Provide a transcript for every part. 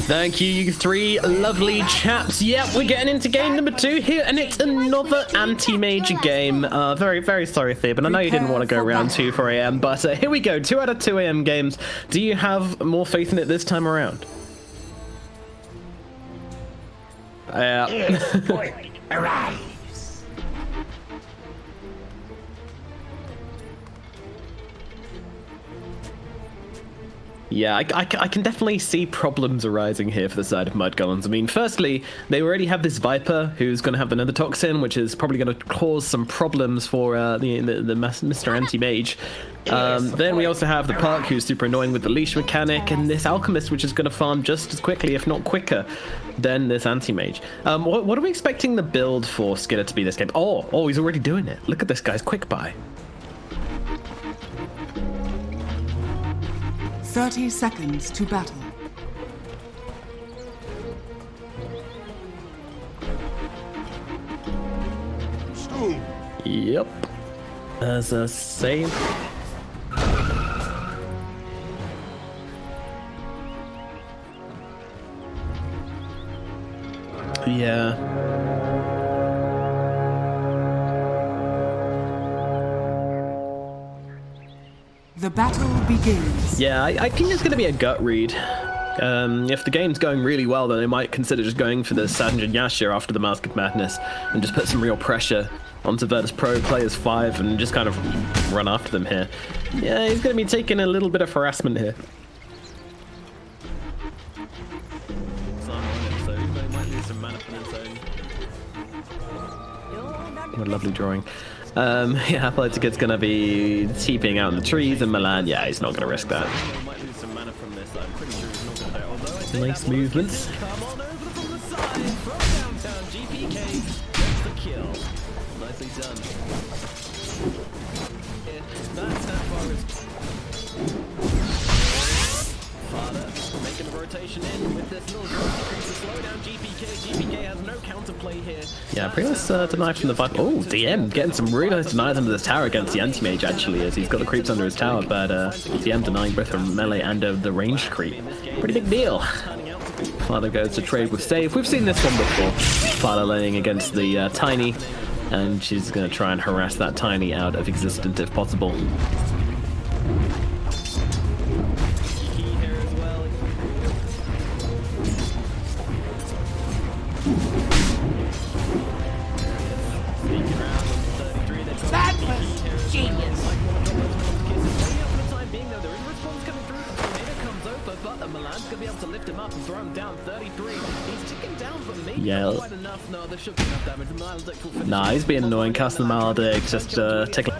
Thank you, you three lovely chaps. Yep, we're getting into game number 2 here, and it's another anti-mage game. Very, very sorry, Theban. I know you didn't want to go around 2 4 a.m., but here we go. 2 out of 2 a.m. games. Do you have more faith in it this time around? Arise. Yeah, I can definitely see problems arising here for the side of Mud Golems. I mean, firstly, they already have this Viper who's going to have another toxin, which is probably going to cause some problems for the Mr. Anti-Mage. Then we also have the Park, who's super annoying with the leash mechanic, and this Alchemist, which is going to farm just as quickly, if not quicker, than this Anti-Mage. What are we expecting the build for Skinner to be this game? Oh, he's already doing it. Look at this guy's quick buy. 30 seconds to battle. Yep. As a save. Yeah. The battle begins. Yeah, I think it's going to be a gut read. If the game's going really well, then they might consider just going for the Sajin Yashir after the Mask of Madness and just put some real pressure onto Virtus Pro players 5 and just kind of run after them here. Yeah, he's going to be taking a little bit of harassment here. What a lovely drawing. Yeah, epileptick1d's gonna be TPing out in the trees, and Milan, yeah, he's not gonna risk that. Nice movements. Making the rotation in with this little increase to slow down GPK. GPK has no counterplay here. Yeah, pretty nice deny from the Viper. Oh, DM getting some really nice denies under this tower against the Anti-Mage, actually, as he's got the creeps under his tower, but DM denying both from melee and the ranged creep. Pretty big deal. Father goes to trade with save. We've seen this one before. Father laying against the Tiny, and she's going to try and harass that Tiny out of existence if possible. Yeah. Nah, he's being annoying. Casting the Maledict, just tickling.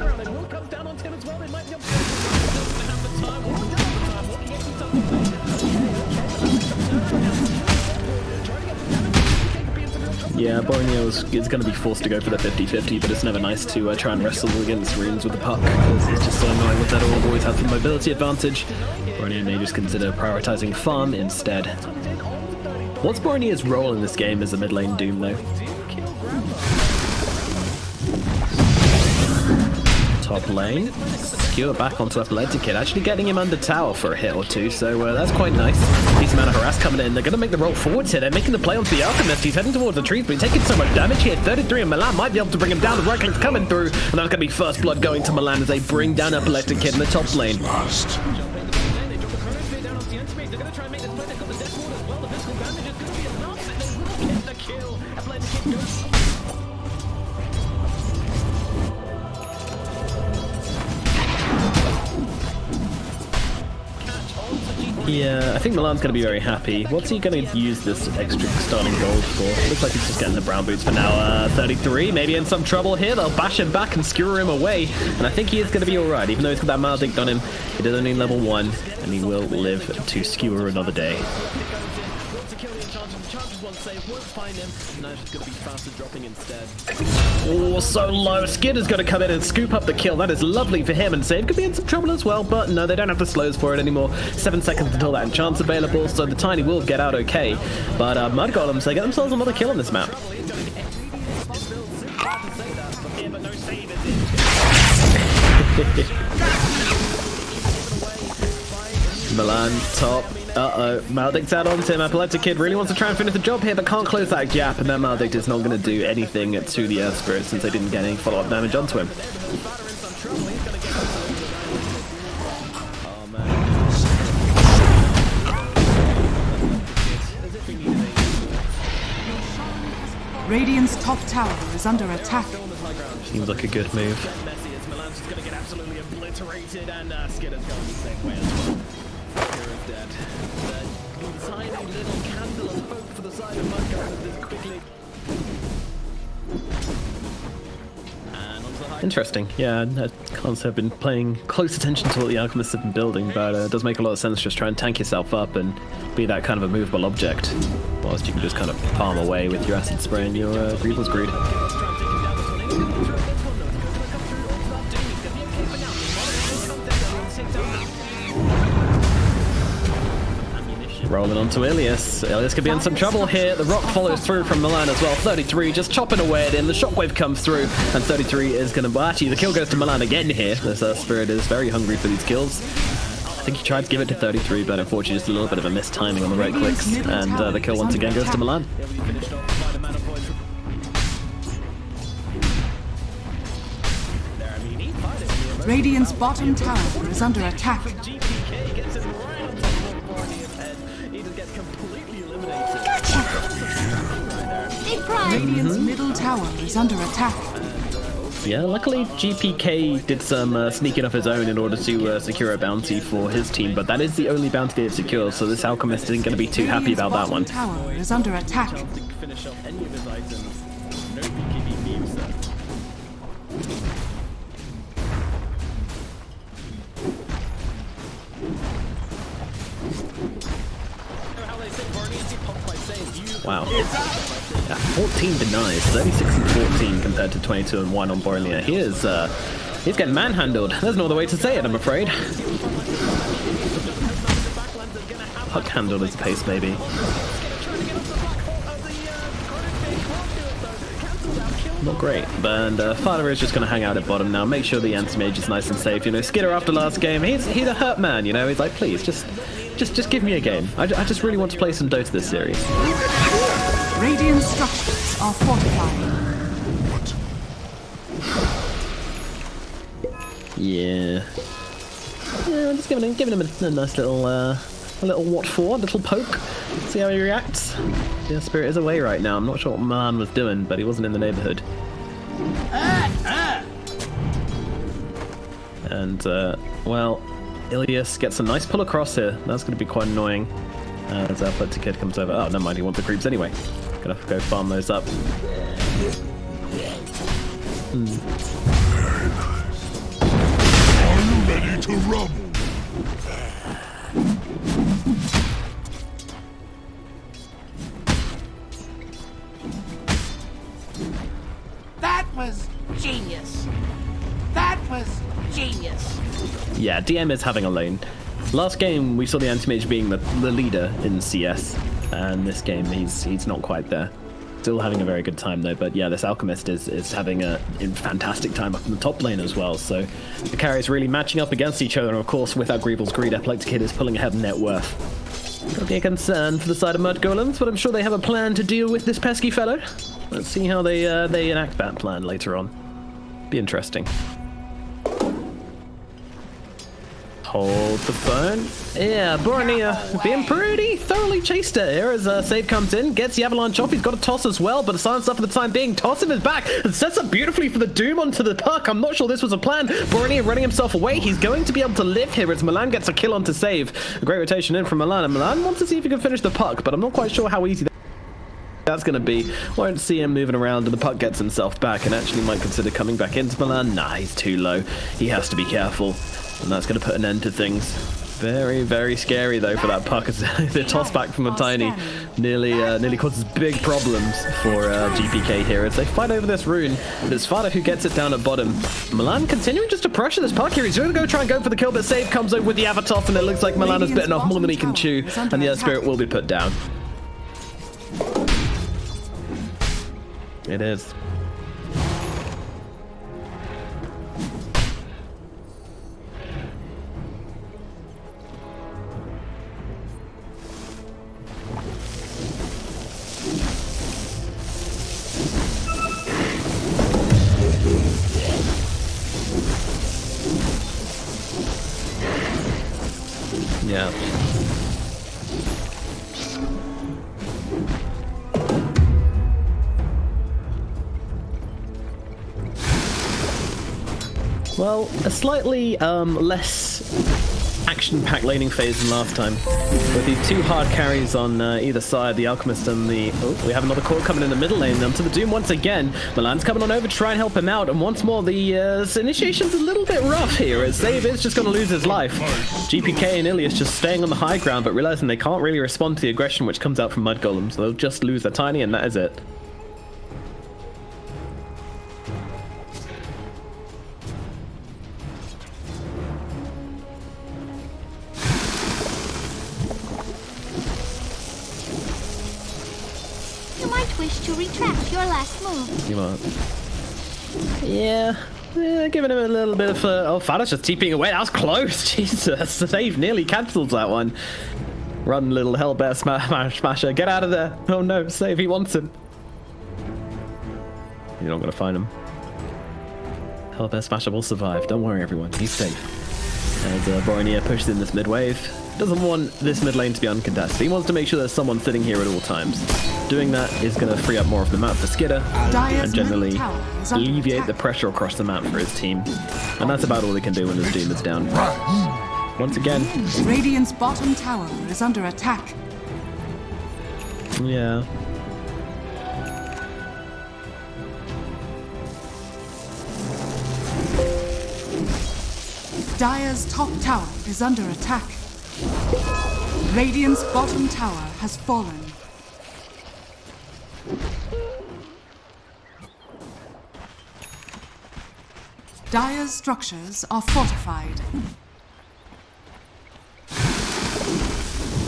Yeah, Borneo is going to be forced to go for the 50-50, but it's never nice to try and wrestle against runes with the puck, because it's just so annoying with that orb. Always has the mobility advantage. Borneo may just consider prioritizing farm instead. What's Borneo's role in this game as a mid lane Doom, though? Top lane. Skewer back onto epileptick1d, actually getting him under tower for a hit or two, so that's quite nice. Decent amount of harass coming in. They're going to make the roll forwards here. They're making the play onto the Alchemist. He's heading towards the trees, but he's taking so much damage here. 33, and Milan might be able to bring him down. The right click's coming through, and that's going to be first blood going to Milan as they bring down epileptick1d in the top lane. Yeah, I think Milan's going to be very happy. What's he going to use this extra starting gold for? Looks like he's just getting the brown boots for now. 33, maybe in some trouble here. They'll bash him back and skewer him away. And I think he is going to be alright, even though he's got that Maledict on him. It is only level 1, and he will live to skewer another day. Oh, so low. Skinner's going to come in and scoop up the kill. That is lovely for him, and Save could be in some trouble as well, but no, they don't have the slows for it anymore. 7 seconds until that enchant's available, so the Tiny will get out okay. But Mud Golems, they get themselves another kill on this map. Milan top. Uh-oh, Maledict's out onto him. epileptic1d really wants to try and finish the job here, but can't close that gap, and then Maledict is not going to do anything to the Earth Spirit since they didn't get any follow-up damage onto him. Radiant's top tower is under attack. Seems like a good move. Interesting. Yeah, I can't say I've been paying close attention to what the Alchemists have been building, but it does make a lot of sense to just try and tank yourself up and be that kind of a movable object, whilst you can just kind of palm away with your acid spray and your Greevil's Greed. Rolling onto Ilias. Ilias could be in some trouble here. The rock follows through from Milan as well. 33 just chopping away at him. The shockwave comes through, and 33 is going to... Well, actually, the kill goes to Milan again here. This Spirit is very hungry for these kills. I think he tried to give it to 33, but unfortunately just a little bit of a missed timing on the right clicks. And the kill once again goes to Milan. Radiant's bottom tower is under attack. Radiant's middle tower is under attack. Yeah, luckily GPK did some sneaking of his own in order to secure a bounty for his team, but that is the only bounty they've secured, so this Alchemist isn't going to be too happy about that one. Tower is under attack. Wow. Yeah, 14 denies, 36 and 14 compared to 22 and 1 on Borrelia. He's getting manhandled. There's no other way to say it, I'm afraid. Puck handled his pace, maybe. Not great, but Father is just going to hang out at bottom now. Make sure the Anti-Mage is nice and safe. You know, Skidder after last game, he's a hurt man. You know, he's like, please, just give me a game. I just really want to play some Dota this series. Radiant structures are fortified. Yeah, just giving him a nice little a little what for, a little poke. See how he reacts. Yeah, Spirit is away right now. I'm not sure what Milan was doing, but he wasn't in the neighborhood. And well, Ilias gets a nice pull across here. That's going to be quite annoying. As epileptic1d comes over. Oh, never mind. He wants the creeps anyway. Gonna go farm those up. Are you ready to rumble? That was genius. That was genius. Yeah, DM is having a lane. Last game, we saw the Anti-Mage being the leader in CS, and this game, he's not quite there. Still having a very good time, though, but yeah, this Alchemist is having a fantastic time up in the top lane as well, so the carries really matching up against each other, and of course, without Greevil's Greed, epileptic1d is pulling ahead in net worth. Could be a concern for the side of Mud Golems, but I'm sure they have a plan to deal with this pesky fellow. Let's see how they enact that plan later on. Be interesting. Hold the phone. Yeah, Bornea being pretty thoroughly chased here as Save comes in, gets the avalanche off. He's got a toss as well, but a silence up for the time being. Toss him is back and sets up beautifully for the Doom onto the puck. I'm not sure this was a plan. Bornea running himself away. He's going to be able to live here as Milan gets a kill onto Save. A great rotation in from Milan, and Milan wants to see if he can finish the puck, but I'm not quite sure how easy that's going to be. Won't see him moving around, and the puck gets himself back and actually might consider coming back into Milan. Nah, he's too low. He has to be careful. And that's going to put an end to things. Very, very scary, though, for that puck. As the toss back from a tiny nearly causes big problems for GPK here as they fight over this rune. It's Fada who gets it down at bottom. Milan continuing just to pressure this puck here. He's going to go try and go for the kill, but Save comes over with the Avatar, and it looks like Milan has bitten off more than he can chew, and the Earth Spirit will be put down. It is. Yeah. Well, a slightly less action-packed laning phase than last time. With these two hard carries on either side, the Alchemist and the... Oh, we have another core coming in the middle lane. Onto the Doom once again. Milan's coming on over to try and help him out. And once more, the initiation's a little bit rough here, as Zave is just going to lose his life. GPK and Ilias just staying on the high ground, but realizing they can't really respond to the aggression which comes out from Mud Golem. So they'll just lose their tiny, and that is it. Wish to retract your last move. You might. Yeah, giving him a little bit of... oh, Fada's just TPing away. That was close. Jesus, Save nearly cancels that one. Run, little Hellbear Smasher. Get out of there. Oh no, Save, he wants him. You're not going to find him. Hellbear Smasher will survive. Don't worry, everyone. He's safe. As Boromir pushes in this mid wave. Doesn't want this mid lane to be uncontested. He wants to make sure there's someone sitting here at all times. Doing that is going to free up more of the map for Skidder and generally alleviate the pressure across the map for his team. And that's about all they can do when his Doom is down. Once again, Radiant's bottom tower is under attack. Yeah. Dire's top tower is under attack. Radiant's bottom tower has fallen. Dire's structures are fortified.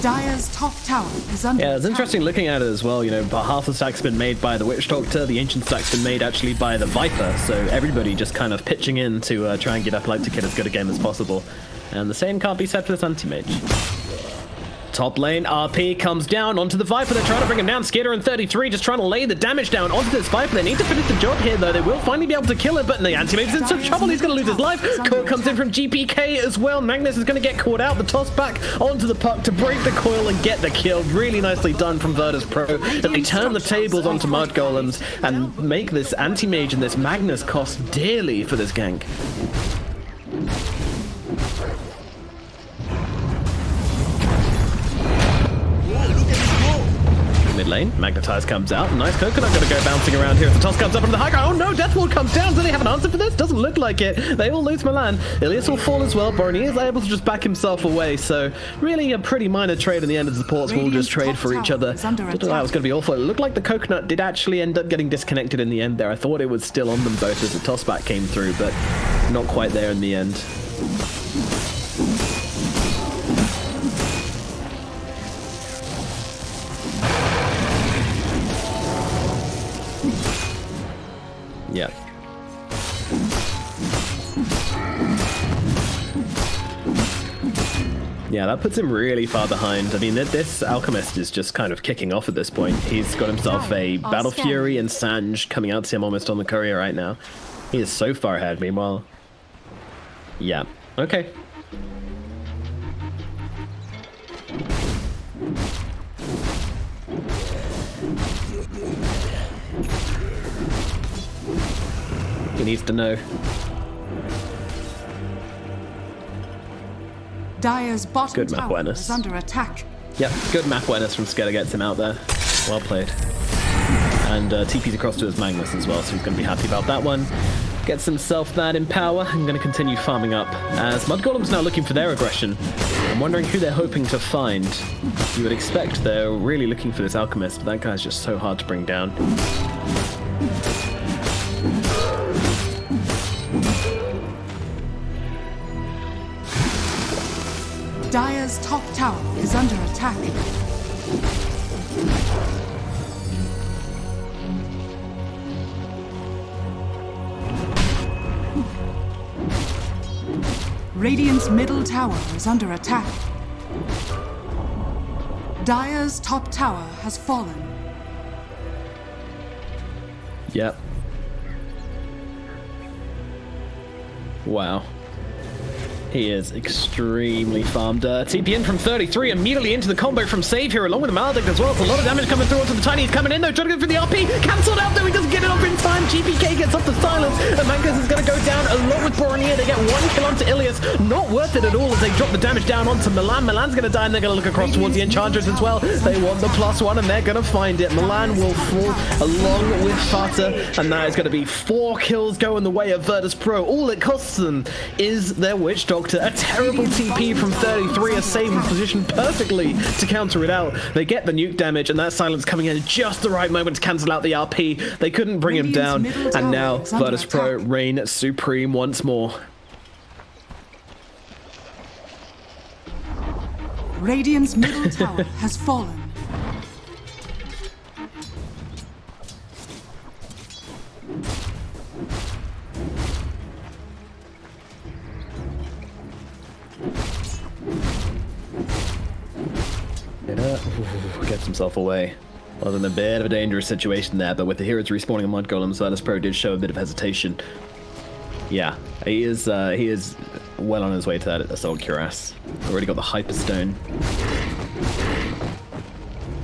Dire's top tower is under Yeah, it's attack. interesting looking at it as well. You know, but half the stack's been made by the Witch Doctor, the Ancient stack's been made actually by the Viper, so everybody just kind of pitching in to try and get Epileptic as good a game as possible. And the same can't be said for this Anti-Mage. Top lane, RP comes down onto the Viper. They're trying to bring him down. Skater and 33 just trying to lay the damage down onto this Viper. They need to finish the job here, though. They will finally be able to kill it, but the Anti-Mage is in some trouble. He's going to lose his life. Coil comes in from GPK as well. Magnus is going to get caught out. The toss back onto the puck to break the coil and get the kill. Really nicely done from Virtus Pro. And they turn the tables onto Mud Golems and make this Anti-Mage and this Magnus cost dearly for this gank. Mid lane, Magnetize comes out. Nice Coconut gonna go bouncing around here as the toss comes up from the high ground. Oh no, Death Ward comes down. Do they have an answer for this? Doesn't look like it. They will lose Milan. Ilias will fall as well. Boromir is able to just back himself away. So really a pretty minor trade in the end as the supports will just trade for each other. That was gonna be awful. It looked like the Coconut did actually end up getting disconnected in the end there. I thought it was still on them both as the toss back came through, but not quite there in the end. Yeah. Yeah, that puts him really far behind. I mean, this Alchemist is just kind of kicking off at this point. He's got himself a Battle Fury and Sange coming out to him almost on the courier right now. He is so far ahead, meanwhile. Yeah, okay. He needs to know. Dire's bottom Good map tower awareness. is under attack. Yep, good map awareness from Skeda gets him out there. Well played. And TP's across to his Magnus as well, so he's going to be happy about that one. Gets himself that in power and going to continue farming up. As Mud Golem's now looking for their aggression. I'm wondering who they're hoping to find. You would expect they're really looking for this Alchemist, but that guy's just so hard to bring down. Dire's top tower is under attack. Radiant's middle tower is under attack. Dire's top tower has fallen. Yep. Wow. He is extremely farmed. TP in from 33, immediately into the combo from Save here, along with the Maledict as well. It's a lot of damage coming through onto the Tiny. He's coming in though, trying to go for the RP. Cancelled out though, he doesn't get it off in time. GPK gets off the silence, and Mancos is going to go down along with Boronier. They get 1 kill onto Ilias. Not worth it at all as they drop the damage down onto Milan. Milan's going to die, and they're going to look across towards the Enchantress as well. They want the +1, and they're going to find it. Milan will fall along with Fata, and that is going to be 4 kills going the way of Virtus Pro. All it costs them is their Witch Doctor. A terrible TP from 33, a save position perfectly to counter it out. They get the nuke damage, and that silence coming in at just the right moment to cancel out the RP. They couldn't bring him down, and now Virtus Pro reign supreme once more. Radiant's middle tower has fallen. Gets himself away. Well, in a bit of a dangerous situation there, but with the heroes respawning on Mud Golems, Virtus Pro did show a bit of hesitation. Yeah, he is well on his way to that Assault Cuirass. Already got the Hyperstone.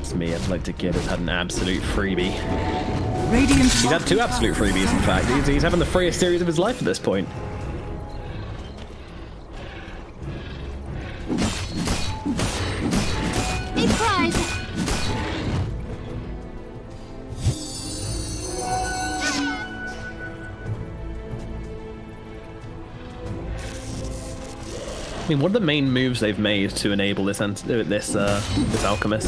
It's me, I'd like to give has had an absolute freebie. He's had 2 absolute freebies, in fact. He's having the freest series of his life at this point. Big prize. I mean, what are the main moves they've made to enable this Alchemist?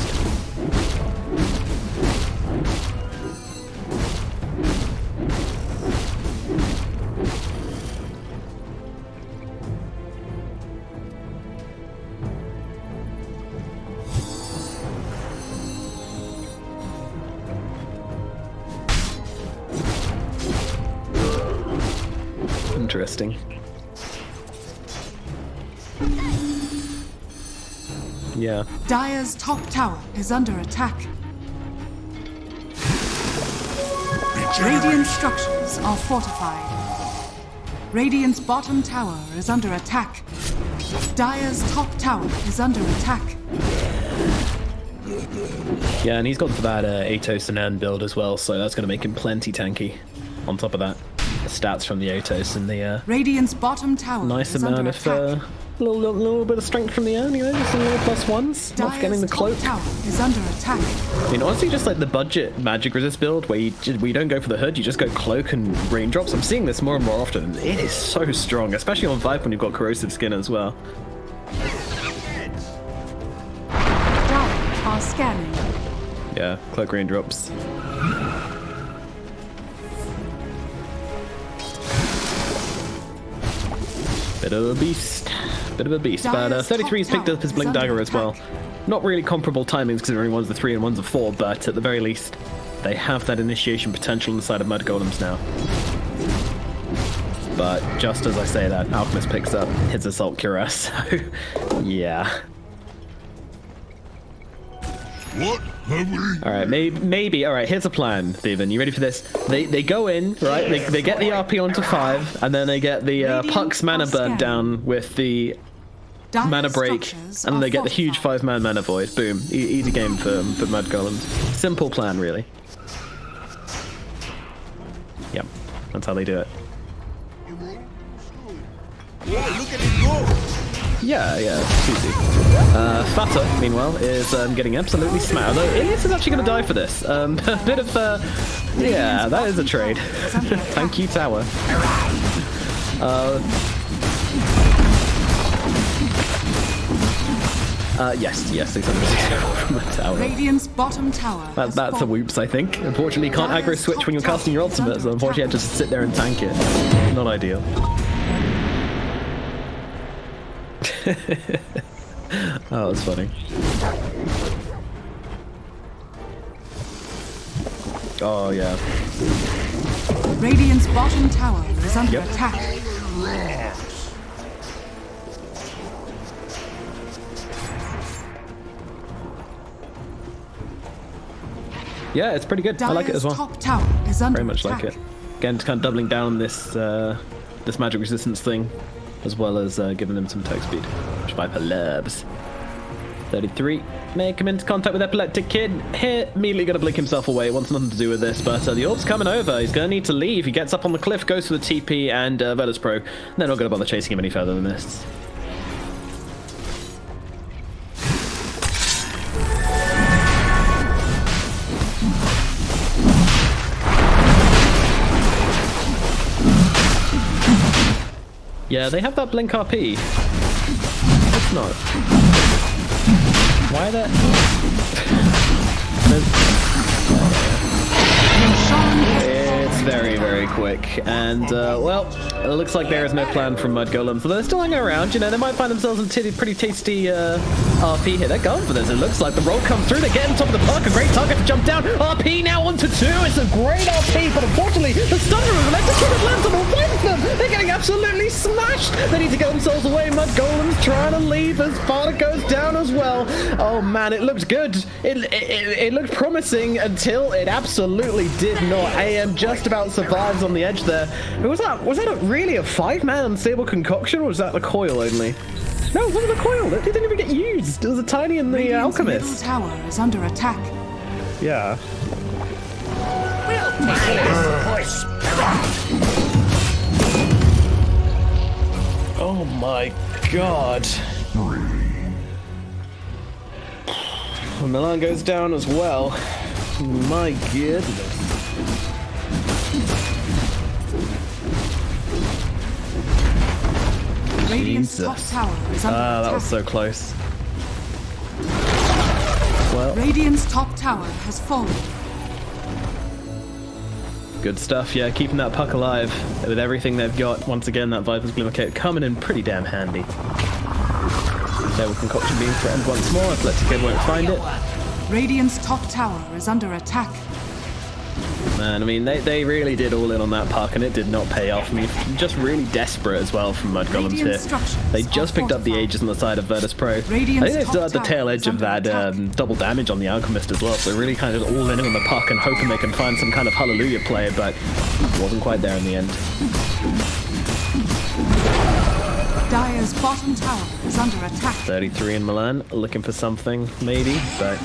Interesting. Yeah. Dire's top tower is under attack. Radiant structures are fortified. Radiant's bottom tower is under attack. Dire's top tower is under attack. Yeah, and he's got that Atos and N build as well, so that's going to make him plenty tanky. On top of that, the stats from the Atos and the Radiant's bottom tower nice is amount under of attack. little bit of strength from the N, you know, just some little +1s. Not getting the cloak. Top tower is under attack. I mean, honestly, just like the budget magic resist build where you don't go for the hood, you just go cloak and raindrops. I'm seeing this more and more often. It is so strong, especially on Vibe when you've got corrosive skin as well. Dire are scanning. Yeah, cloak raindrops. Bit of a beast. Bit of a beast. But 33's picked up his Blink Dagger as well. Not really comparable timings considering one's the 3 and one's the 4, but at the very least, they have that initiation potential on the side of Mud Golems now. But just as I say that, Alchemist picks up his Assault Cuirass, so yeah. What have we? Alright, maybe. Alright, here's a plan, Steven. You ready for this? They go in, right? They get the RP onto 5, and then they get the Puck's mana burn down with the mana break, and then they get the huge 5-man mana void. Boom. Easy game for Mud Golems. Simple plan, really. Yep, that's how they do it. Yeah, look at it go! Yeah, it's easy. Fata, meanwhile, is getting absolutely smashed. Although Ilias is actually going to die for this. A bit of, yeah, that is a trade. Thank you, tower. Yes, 664 from the tower. Radiant's bottom tower. That's a whoops, I think. Unfortunately, you can't aggro switch when you're casting your ultimate, so unfortunately, I have to just sit there and tank it. Not ideal. Oh, that's funny. Oh, yeah. Radiant's bottom tower is under attack. Yeah, it's pretty good. I like it as well. Top tower is under Very much attack. like it. Again, just kind of doubling down on this this magic resistance thing. as well as giving them some attack speed, which Viper loves. 33, make him into contact with epileptic1d. Here, immediately going to blink himself away. Wants nothing to do with this, but the orb's coming over. He's going to need to leave. He gets up on the cliff, goes for the TP and Virtus Pro. They're not going to bother chasing him any further than this. Yeah, they have that blink RP. It's not. Why that? It's very, very quick. And, well, it looks like there is no plan from Mud Golem. So they're still hanging around. You know, they might find themselves in pretty tasty RP here. They're going for this. It looks like the roll comes through. They get on top of the park. A great target to jump down. RP now onto 2. It's a great RP, but unfortunately, the stun of epileptic1d lands on all 5 of them. They're getting absolutely smashed. They need to get themselves away. Mud Golem's trying to leave as Sparta goes down as well. Oh, man, it looked good. It looked promising until it absolutely did not. AM just about survives on the edge there. Who was that? Was that really a 5-man unstable concoction, or was that the coil only? No, it wasn't the coil. It didn't even get used. It was a tiny in the Alchemist. Middle tower is under attack. Yeah. We'll take this Oh my god. Milan goes down as well. My goodness. Radiant's top tower is under attack. That was so close. Well, Radiant's top tower has fallen. good stuff, yeah, keeping that puck alive with everything they've got. Once again, that Viper's Glimmer Kit coming in pretty damn handy. There with Concoction being threatened once more. epileptic1d won't find it. Radiant's top tower is under attack. Man, I mean, they really did all in on that puck, and it did not pay off. I mean, just really desperate as well from Mud Golems here. They just picked up the Aegis on the side of Virtus Pro. I think they still had the tail edge of that double damage on the Alchemist as well, so they're really kind of all in on the puck and hoping they can find some kind of hallelujah play, but it wasn't quite there in the end. Dire's bottom tower is under attack. 33 in Milan, looking for something, maybe, but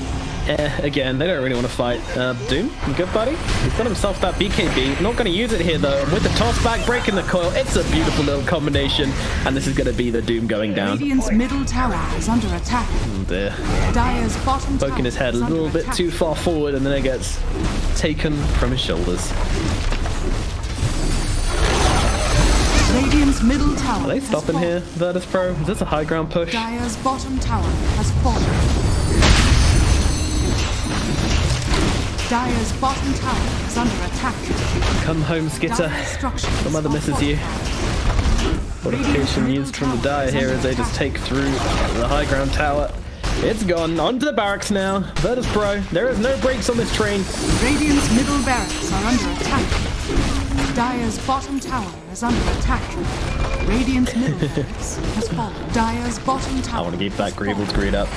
again, they don't really want to fight. Doom, you good, buddy? He's got himself that BKB. Not going to use it here, though. And with the toss back, breaking the coil, it's a beautiful little combination, and this is going to be the Doom going down. Radiant's middle tower is under attack. Oh dear. Dire's bottom tower Poking his head a is little under bit attack. too far forward, and then it gets taken from his shoulders. Radiant's middle tower Are they has stopping fallen. here, Virtus Pro? Is this a high ground push? Dire's bottom tower has fallen. Dire's bottom tower is under attack. Come home, Skitter. Dire's structures The mother are misses you. Fortification used from the Dire here as they just take through the high ground tower. It's gone. Onto the barracks now. Virtus Pro. There is no brakes on this train. Radiant's middle barracks are under attack. Dire's bottom tower is under attack. Radiant's middle barracks has fallen. Dire's bottom tower. I want to keep that has fallen. Greevil's greed up.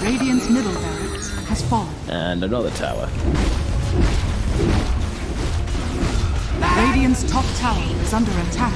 Radiant's middle barracks has fallen. And another tower. Radiant's top tower is under attack.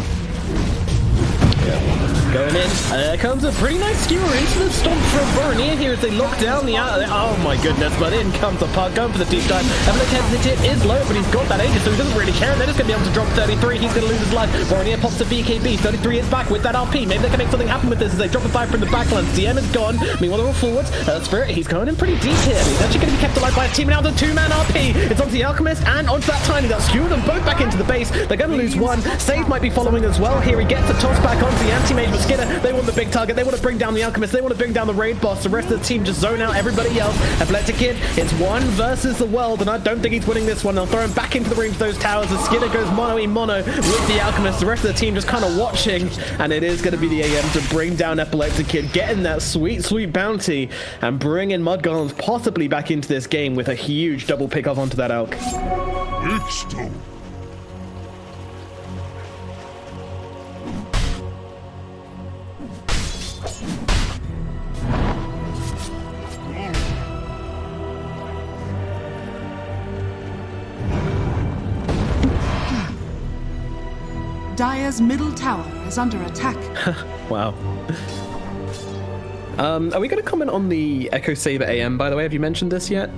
Going in. There comes a pretty nice skewer into the stomp from Boromir here as they lock down the oh my goodness, but in comes the puck, going for the deep dive. epileptic1d hit is low, but he's got that Aegis, so he doesn't really care, and they're just going to be able to drop 33. He's going to lose his life. Boromir pops the BKB. 33 is back with that RP. Maybe they can make something happen with this as they drop a Viper in the backlands. DM is gone. Meanwhile, they're all forwards. Spirit, he's going in pretty deep here. He's actually going to be kept alive by a team now. The 2-man RP. It's onto the Alchemist and onto that Tiny. That's skewered them both back into the base. They're going to lose one. Save might be following as well. Here he gets the toss back onto the Anti-Mage. Skinner, they want the big target, they want to bring down the Alchemist, they want to bring down the raid boss. The rest of the team just zone out everybody else. epileptic1d, it's one versus the world, and I don't think he's winning this one. They'll throw him back into the range of those towers as Skinner goes mono with the Alchemist. The rest of the team just kind of watching, and it is going to be the AM to bring down epileptic1d, getting that sweet bounty, and bringing Mud Golems possibly back into this game with a huge double pick off onto that Alch. X2. Dire's middle tower is under attack. Wow. Are we going to comment on the Echo Saber AM, by the way? Have you mentioned this yet?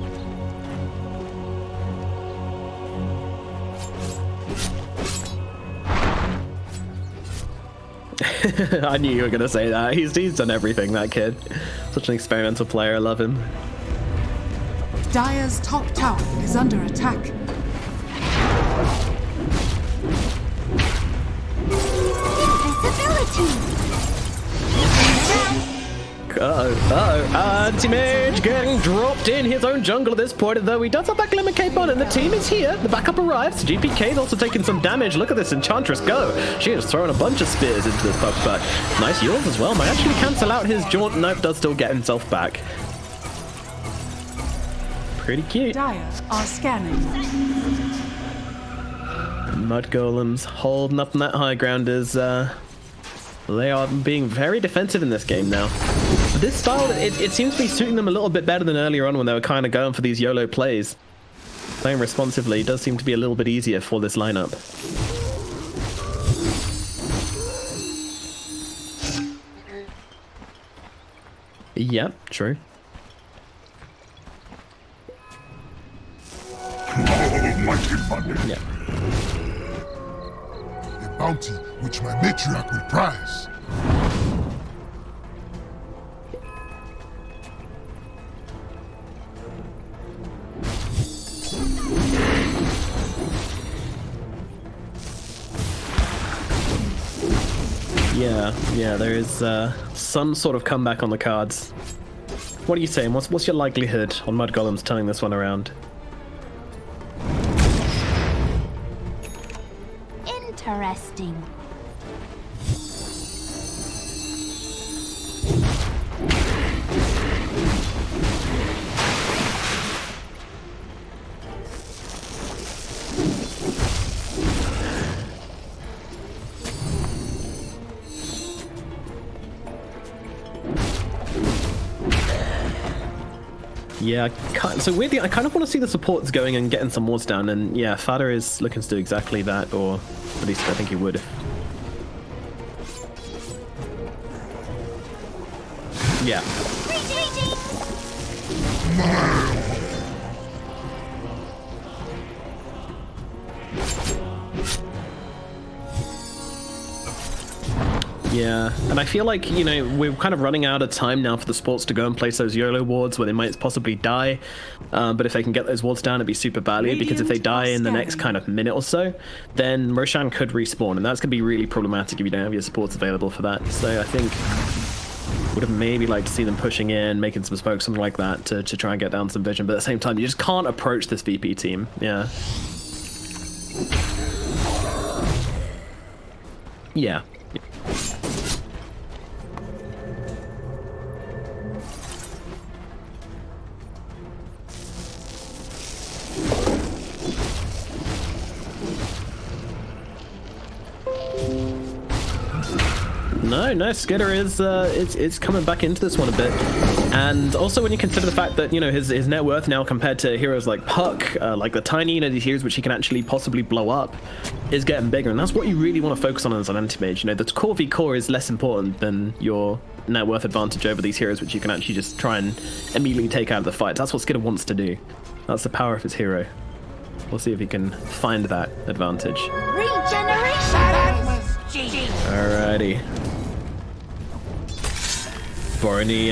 I knew you were going to say that. He's done everything, that kid. Such an experimental player. I love him. Dire's top tower is under attack. Invisibility! Anti-Mage getting dropped in his own jungle at this point, though he does have that Glimmer Cape on, and the team is here. The backup arrives. GPK's also taking some damage. Look at this Enchantress go. She is throwing a bunch of spears into this pup, but nice yours as well. Might actually cancel out his jaunt. Nope, does still get himself back. Pretty cute. Dire are scanning. Mud Golems holding up on that high ground as they are being very defensive in this game now. This style, it seems to be suiting them a little bit better than earlier on when they were kind of going for these YOLO plays. Playing responsively does seem to be a little bit easier for this lineup. Yep, true. Almighty money. Yeah. A bounty which my matriarch will prize. Yeah, there is some sort of comeback on the cards. What are you saying? What's your likelihood on Mud Golems turning this one around? Interesting. Yeah, so weirdly, I kind of want to see the supports going and getting some wards down, and yeah, Fada is looking to do exactly that, or at least I think he would. Yeah. Yeah, and I feel like, you know, we're kind of running out of time now for the sports to go and place those YOLO wards where they might possibly die. But if they can get those wards down, it'd be super valued, because if they die in the next kind of minute or so, then Roshan could respawn, and that's going to be really problematic if you don't have your supports available for that. So I think would have maybe liked to see them pushing in, making some smoke, something like that, to try and get down some vision. But at the same time, you just can't approach this VP team. Yeah. Yeah. No, Skidder is it's coming back into this one a bit, and also when you consider the fact that, you know, his net worth now compared to heroes like Puck, like the tiny, you know, these heroes which he can actually possibly blow up, is getting bigger, and that's what you really want to focus on as an anti-mage. You know, the core v core is less important than your net worth advantage over these heroes, which you can actually just try and immediately take out of the fight. That's what Skidder wants to do. That's the power of his hero. We'll see if he can find that advantage. Regeneration! Alrighty. Borony,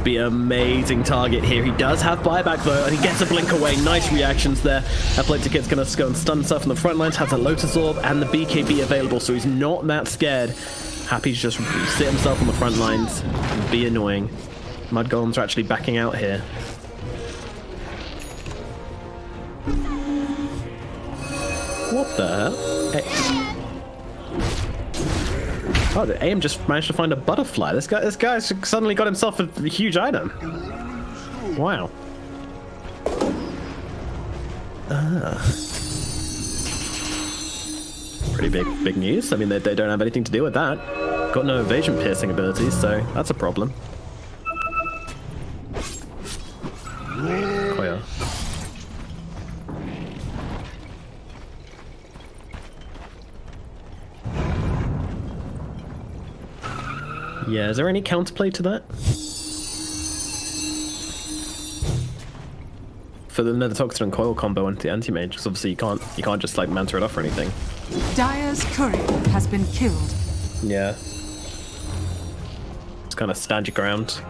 be an amazing target here. He does have buyback though, and he gets a blink away. Nice reactions there. Epileptic1d's gonna go and stun himself on the front lines, has a Lotus Orb and the BKB available, so he's not that scared. Happy to just sit himself on the front lines and be annoying. Mud Golems are actually backing out here. What the hell? Hey. Oh, the AM just managed to find a butterfly. This guy's suddenly got himself a huge item. Wow. Pretty big news. I mean, they don't have anything to do with that. Got no evasion piercing abilities, so that's a problem. Koya. Yeah, is there any counterplay to that? For the Nether Toxin and Coil combo into the Anti-Mage, because obviously you can't just like Manta it off or anything. Dire's courier has been killed. Yeah. Just kind of stand your ground.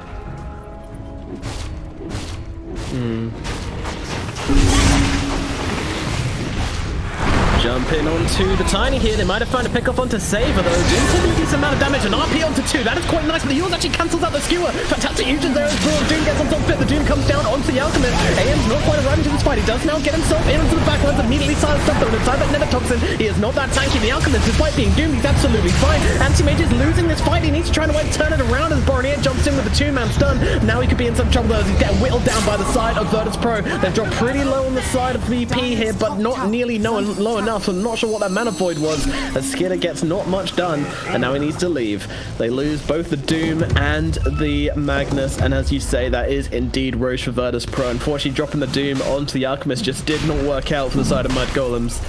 Jumping onto the Tiny here. They might have found a pick off onto Saver though. Doom taking a decent amount of damage. An RP onto 2. That is quite nice, but the Eul's actually cancels out the skewer. Fantastic Eugen there as well. Doom gets on top of it. The Doom comes down onto the Alchemist. AM's not quite arriving to this fight. He does now get himself into the backlines. Immediately silenced up though. Inside that Nether Toxin, he is not that tanky. The Alchemist, despite being doomed, he's absolutely fine. Anti-Mage is losing this fight. He needs to try and turn it around as Boronier jumps in with the 2-man stun. Now he could be in some trouble though as he's getting whittled down by the side of Virtus Pro. They've dropped pretty low on the side of VP here, but not nearly low enough. So I'm not sure what that mana void was, as Skidder gets not much done, and now he needs to leave. They lose both the Doom and the Magnus, and as you say, that is indeed Roche for Virtus Pro. Unfortunately, dropping the Doom onto the Alchemist just did not work out for the side of Mud Golems.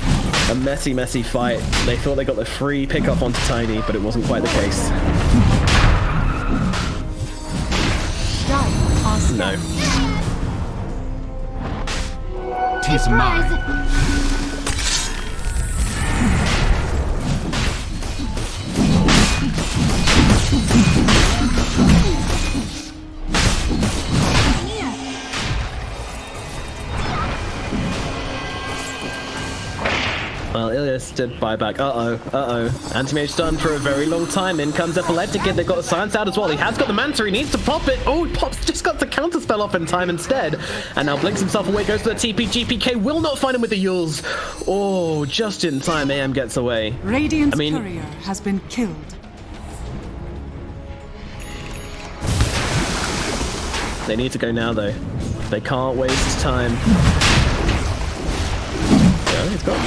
A messy, messy fight. They thought they got the free pickup onto Tiny, but it wasn't quite the case. No. Tis mine. Well, Ilias did buyback. Anti-Mage stunned for a very long time. In comes epileptick1d. They've got the silence out as well. He has got the Manta. He needs to pop it. Oh, he pops. Just got the counter spell off in time instead. And now blinks himself away. Goes to the TP. GPK will not find him with the Yules. Oh, just in time. AM gets away. Radiant's courier has been killed. They need to go now, though. They can't waste time. Yeah, he's got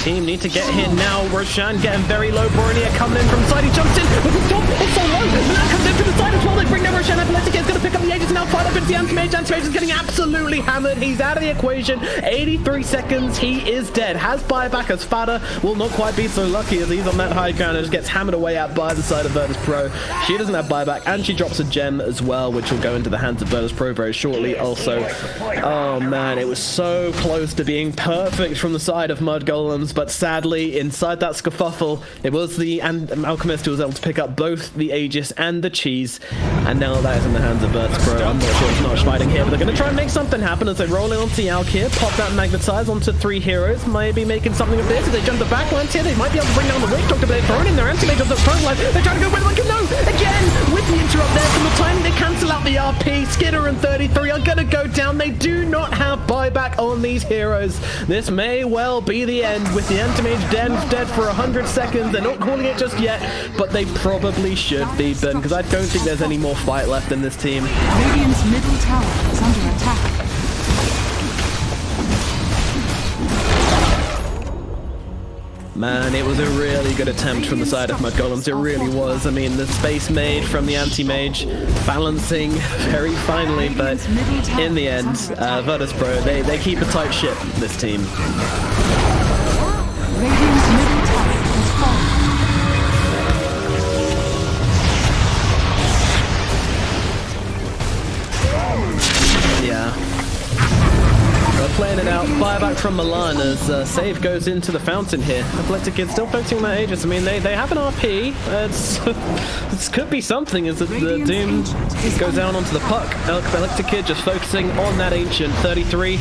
team need to get here now. Roshan getting very low. Boronier coming in from side. He jumps in with his top. It's so low. And that comes in to the side as well. They bring down Roshan. epileptic1d is going to pick up the Aegis and now fight up into the Anti-Mage. Anti-Mage is getting absolutely hammered. He's out of the equation. 83 seconds. He is dead. Has buyback as Fada will not quite be so lucky as he's on that high ground and just gets hammered away at by the side of Virtus Pro. She doesn't have buyback and she drops a gem as well, which will go into the hands of Virtus Pro very shortly also. Oh man, it was so close to being perfect from the side of Mud Golems, but sadly inside that skerfuffle, it was the Alchemist who was able to pick up both the Aegis and the cheese, and now that is in the hands of Virtus Pro. I'm not sure it's not fighting here, but they're going to try and make something happen as they roll in onto the Alch here, pop that Magnetize onto 3 heroes, maybe making something of this. If they jump the backlines here, they might be able to bring down the Witch Doctor, but they're throwing in their Anti-Mage on the front line. They're trying to go with like no! Again, with the interrupt there from the timing, they cancel out the RP. Skidder and 33 are going to go down. They do not have buyback on these heroes. This may well be the end with the Anti-Mage dead for 100 seconds. They're not calling it just yet, but they probably should be, Ben, because I don't think there's any more fight left in this team. Radiant's middle tower is under attack. Man, it was a really good attempt from the side of Mud Golems. It really was. I mean, the space made from the Anti-Mage balancing very finely, but in the end, Virtus Pro, they keep a tight ship, this team. Radiant's middle tower has fallen. Yeah. They're playing it out. Buyback from Milan as save goes into the fountain here. epileptic1d still focusing on that Aegis. I mean, they have an RP. This could be something as the Doom goes down onto the puck. epileptic1d just focusing on that Ancient. 33.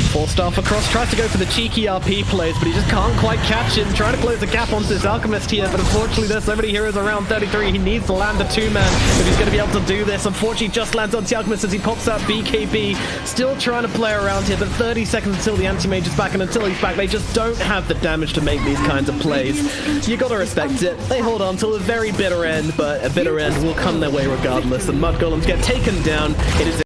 4-star for Cross, tries to go for the cheeky RP plays, but he just can't quite catch him. Trying to close the gap onto this Alchemist here, but unfortunately there's so many heroes around 33. He needs to land a 2-man if he's going to be able to do this. Unfortunately, just lands on the Alchemist as he pops out BKB. Still trying to play around here, but 30 seconds until the Anti-Mage is back, and until he's back, they just don't have the damage to make these kinds of plays. You got to respect it. They hold on till the very bitter end, but a bitter end will come their way regardless. The Mud Golems get taken down. It is